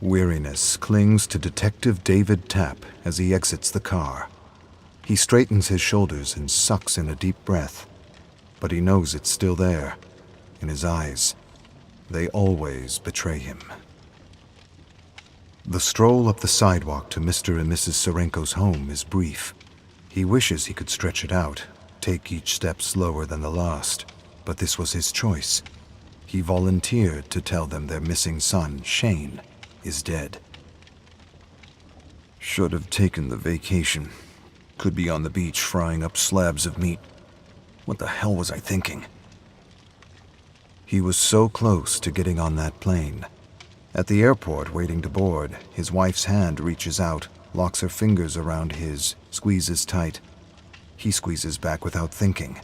Weariness clings to Detective David Tapp as he exits the car. He straightens his shoulders and sucks in a deep breath, but he knows it's still there, in his eyes. They always betray him. The stroll up the sidewalk to Mr. and Mrs. Serenko's home is brief. He wishes he could stretch it out, take each step slower than the last, but this was his choice. He volunteered to tell them their missing son, Shane, is dead. Should have taken the vacation. Could be on the beach frying up slabs of meat. What the hell was I thinking? He was so close to getting on that plane. At the airport, waiting to board, his wife's hand reaches out, locks her fingers around his, squeezes tight. He squeezes back without thinking.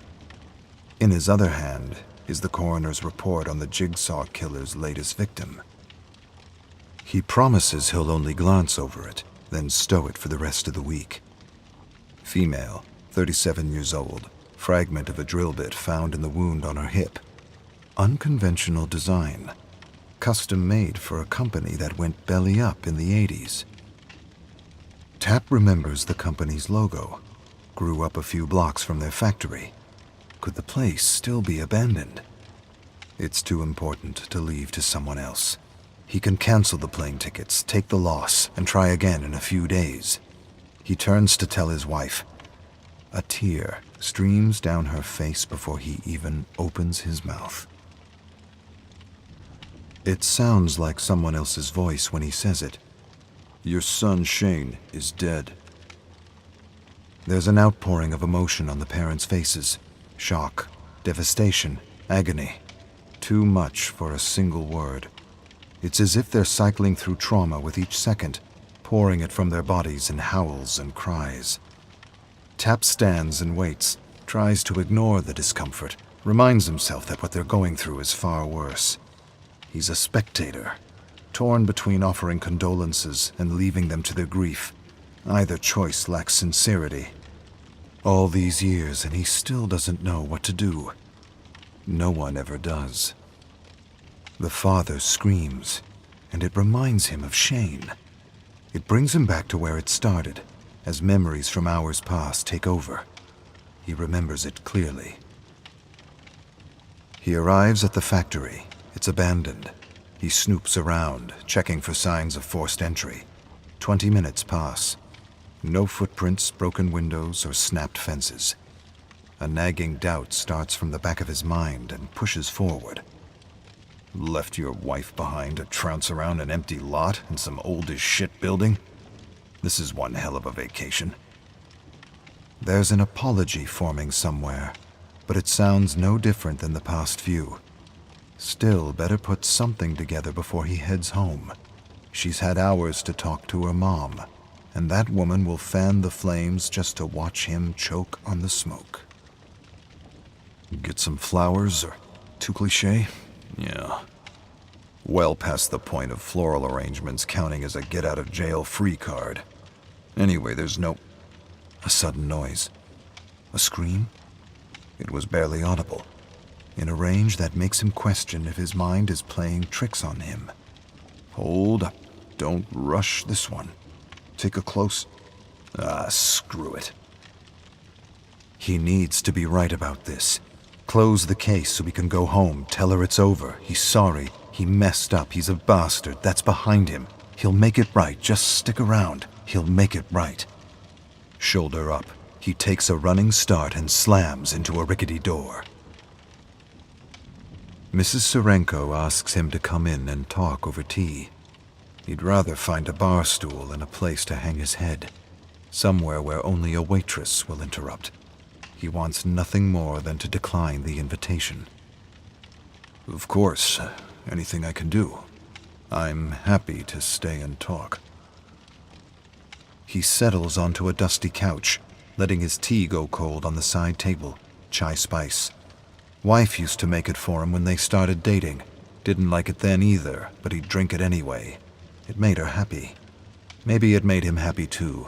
In his other hand is the coroner's report on the Jigsaw killer's latest victim. He promises he'll only glance over it, then stow it for the rest of the week. Female, 37 years old, fragment of a drill bit found in the wound on her hip. Unconventional design. Custom made for a company that went belly up in the 80s. Tapp remembers the company's logo. Grew up a few blocks from their factory. Could the place still be abandoned? It's too important to leave to someone else. He can cancel the plane tickets, take the loss, and try again in a few days. He turns to tell his wife. A tear streams down her face before he even opens his mouth. It sounds like someone else's voice when he says it. Your son Shane is dead. There's an outpouring of emotion on the parents' faces. Shock, devastation, agony. Too much for a single word. It's as if they're cycling through trauma with each second, pouring it from their bodies in howls and cries. Tapp stands and waits, tries to ignore the discomfort, reminds himself that what they're going through is far worse. He's a spectator, torn between offering condolences and leaving them to their grief. Either choice lacks sincerity. All these years and he still doesn't know what to do. No one ever does. The father screams, and it reminds him of Shane. It brings him back to where it started, as memories from hours past take over. He remembers it clearly. He arrives at the factory. It's abandoned. He snoops around, checking for signs of forced entry. 20 minutes pass. No footprints, broken windows, or snapped fences. A nagging doubt starts from the back of his mind and pushes forward. Left your wife behind to trounce around an empty lot in some old-as-shit building? This is one hell of a vacation. There's an apology forming somewhere, but it sounds no different than the past few. Still, better put something together before he heads home. She's had hours to talk to her mom, and that woman will fan the flames just to watch him choke on the smoke. Get some flowers, or too cliché? Yeah. Well past the point of floral arrangements counting as a get-out-of-jail-free card. Anyway, there's no... A sudden noise. A scream? It was barely audible, in a range that makes him question if his mind is playing tricks on him. Hold up. Don't rush this one. Take a close... screw it. He needs to be right about this. Close the case so he can go home, tell her it's over. He's sorry. He messed up. He's a bastard. That's behind him. He'll make it right. Just stick around. He'll make it right. Shoulder up. He takes a running start and slams into a rickety door. Mrs. Serenko asks him to come in and talk over tea. He'd rather find a bar stool and a place to hang his head. Somewhere where only a waitress will interrupt. He wants nothing more than to decline the invitation. Of course, anything I can do. I'm happy to stay and talk. He settles onto a dusty couch, letting his tea go cold on the side table, chai spice. Wife used to make it for him when they started dating. Didn't like it then either, but he'd drink it anyway. It made her happy. Maybe it made him happy too.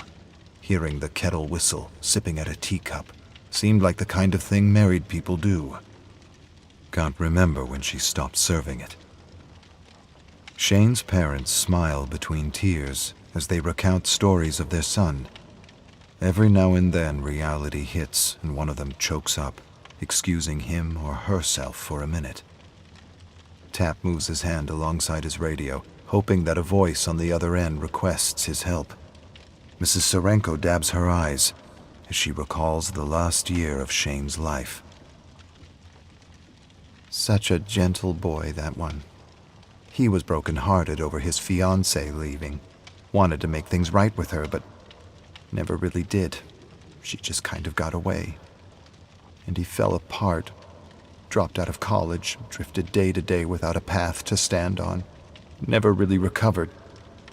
Hearing the kettle whistle, sipping at a teacup, seemed like the kind of thing married people do. Can't remember when she stopped serving it. Shane's parents smile between tears as they recount stories of their son. Every now and then reality hits and one of them chokes up, excusing him or herself for a minute. Tap moves his hand alongside his radio, hoping that a voice on the other end requests his help. Mrs. Serenko dabs her eyes as she recalls the last year of Shane's life. Such a gentle boy, that one. He was broken-hearted over his fiancée leaving. Wanted to make things right with her, but never really did. She just kind of got away. And he fell apart, dropped out of college, drifted day to day without a path to stand on. Never really recovered.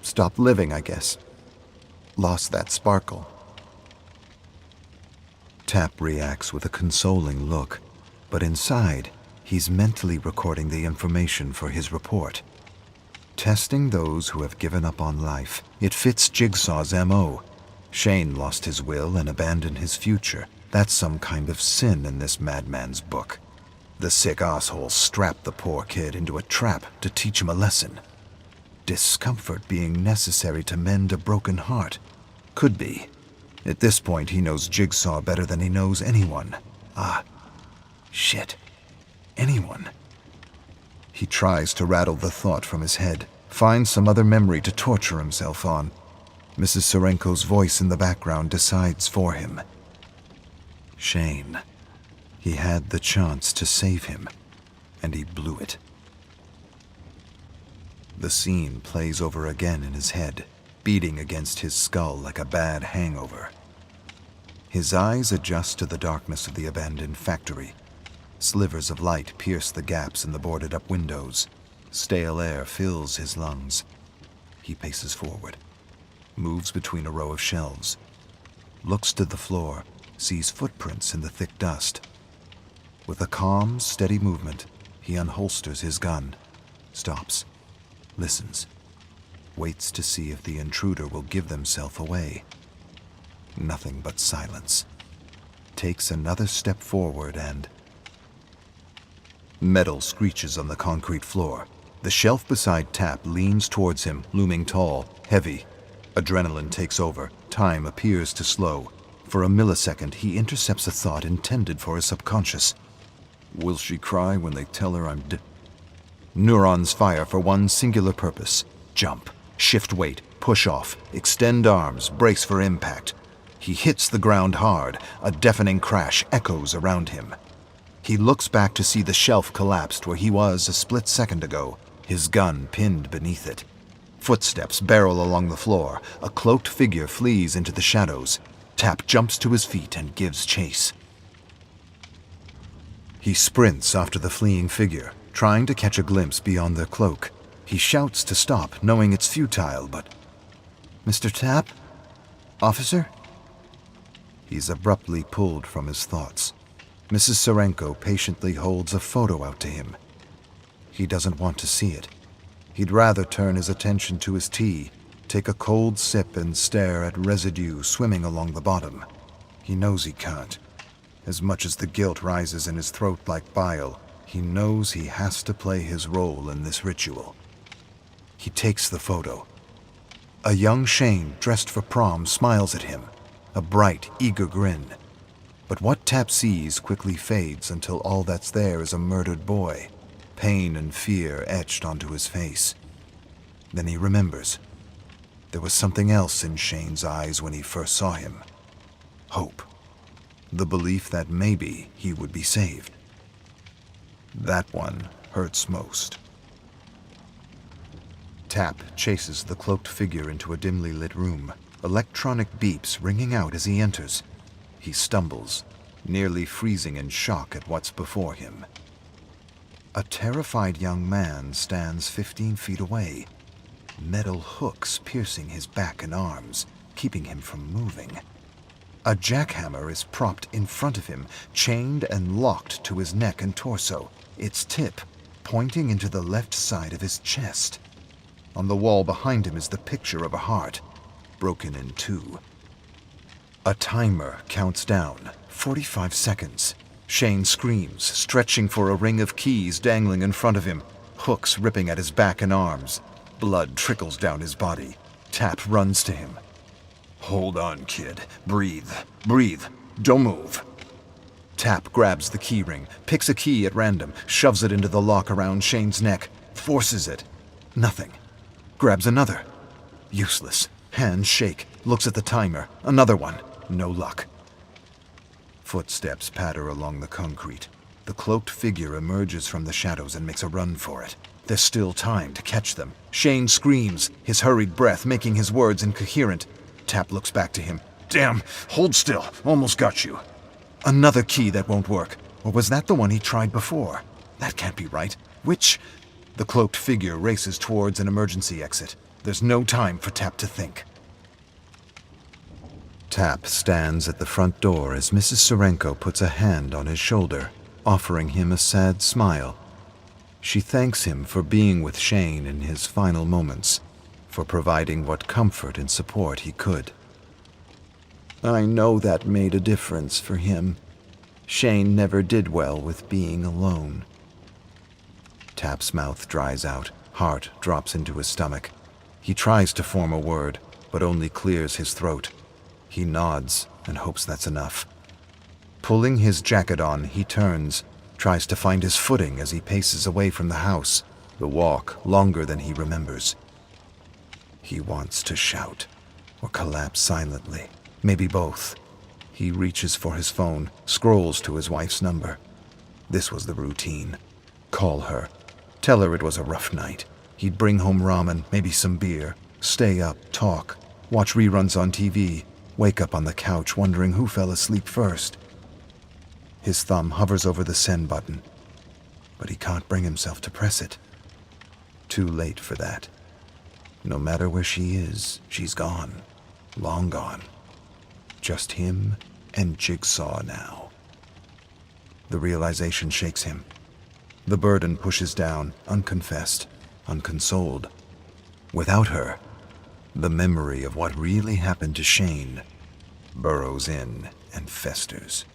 Stopped living, I guess. Lost that sparkle. Tap reacts with a consoling look, but inside, he's mentally recording the information for his report. Testing those who have given up on life. It fits Jigsaw's M.O. Shane lost his will and abandoned his future. That's some kind of sin in this madman's book. The sick asshole strapped the poor kid into a trap to teach him a lesson. Discomfort being necessary to mend a broken heart. Could be. At this point, he knows Jigsaw better than he knows anyone. Shit. Anyone. He tries to rattle the thought from his head, finds some other memory to torture himself on. Mrs. Serenko's voice in the background decides for him. Shane. He had the chance to save him, and he blew it. The scene plays over again in his head, beating against his skull like a bad hangover. His eyes adjust to the darkness of the abandoned factory. Slivers of light pierce the gaps in the boarded-up windows. Stale air fills his lungs. He paces forward, moves between a row of shelves, looks to the floor, sees footprints in the thick dust. With a calm, steady movement, he unholsters his gun, stops, listens, waits to see if the intruder will give themselves away. Nothing but silence. Takes another step forward and... Metal screeches on the concrete floor. The shelf beside Tap leans towards him, looming tall, heavy. Adrenaline takes over. Time appears to slow. For a millisecond, he intercepts a thought intended for his subconscious. Will she cry when they tell her I'm dead? Neurons fire for one singular purpose. Jump, shift weight, push off, extend arms, brace for impact. He hits the ground hard. A deafening crash echoes around him. He looks back to see the shelf collapsed where he was a split second ago, his gun pinned beneath it. Footsteps barrel along the floor. A cloaked figure flees into the shadows. Tap jumps to his feet and gives chase. He sprints after the fleeing figure, trying to catch a glimpse beyond their cloak. He shouts to stop, knowing it's futile, but... Mr. Tap? Officer? He's abruptly pulled from his thoughts. Mrs. Serenko patiently holds a photo out to him. He doesn't want to see it. He'd rather turn his attention to his tea, take a cold sip and stare at residue swimming along the bottom. He knows he can't. As much as the guilt rises in his throat like bile, he knows he has to play his role in this ritual. He takes the photo. A young Shane, dressed for prom, smiles at him. A bright, eager grin. But what Tap sees quickly fades until all that's there is a murdered boy, pain and fear etched onto his face. Then he remembers. There was something else in Shane's eyes when he first saw him. Hope. The belief that maybe he would be saved. That one hurts most. Tap chases the cloaked figure into a dimly lit room, electronic beeps ringing out as he enters. He stumbles, nearly freezing in shock at what's before him. A terrified young man stands 15 feet away, metal hooks piercing his back and arms, keeping him from moving. A jackhammer is propped in front of him, chained and locked to his neck and torso, its tip pointing into the left side of his chest. On the wall behind him is the picture of a heart, broken in two. A timer counts down, 45 seconds. Shane screams, stretching for a ring of keys dangling in front of him, hooks ripping at his back and arms. Blood trickles down his body. Tap runs to him. "Hold on, kid. Breathe. Breathe. Don't move." Tap grabs the keyring, picks a key at random, shoves it into the lock around Shane's neck, forces it. Nothing. Grabs another. Useless. Hands shake, looks at the timer. Another one. No luck. Footsteps patter along the concrete. The cloaked figure emerges from the shadows and makes a run for it. There's still time to catch them. Shane screams, his hurried breath making his words incoherent. Tap looks back to him. "Damn, hold still. Almost got you." Another key that won't work. Or was that the one he tried before? That can't be right. Which? The cloaked figure races towards an emergency exit. There's no time for Tap to think. Tap stands at the front door as Mrs. Serenko puts a hand on his shoulder, offering him a sad smile. She thanks him for being with Shane in his final moments, for providing what comfort and support he could. "I know that made a difference for him. Shane never did well with being alone." Tap's mouth dries out, heart drops into his stomach. He tries to form a word, but only clears his throat. He nods and hopes that's enough. Pulling his jacket on, he turns, tries to find his footing as he paces away from the house, the walk longer than he remembers. He wants to shout, or collapse silently, maybe both. He reaches for his phone, scrolls to his wife's number. This was the routine. Call her. Tell her it was a rough night. He'd bring home ramen, maybe some beer, stay up, talk, watch reruns on TV, wake up on the couch wondering who fell asleep first. His thumb hovers over the send button, but he can't bring himself to press it. Too late for that. No matter where she is, she's gone. Long gone. Just him and Jigsaw now. The realization shakes him. The burden pushes down, unconfessed, unconsoled. Without her, the memory of what really happened to Shane burrows in and festers.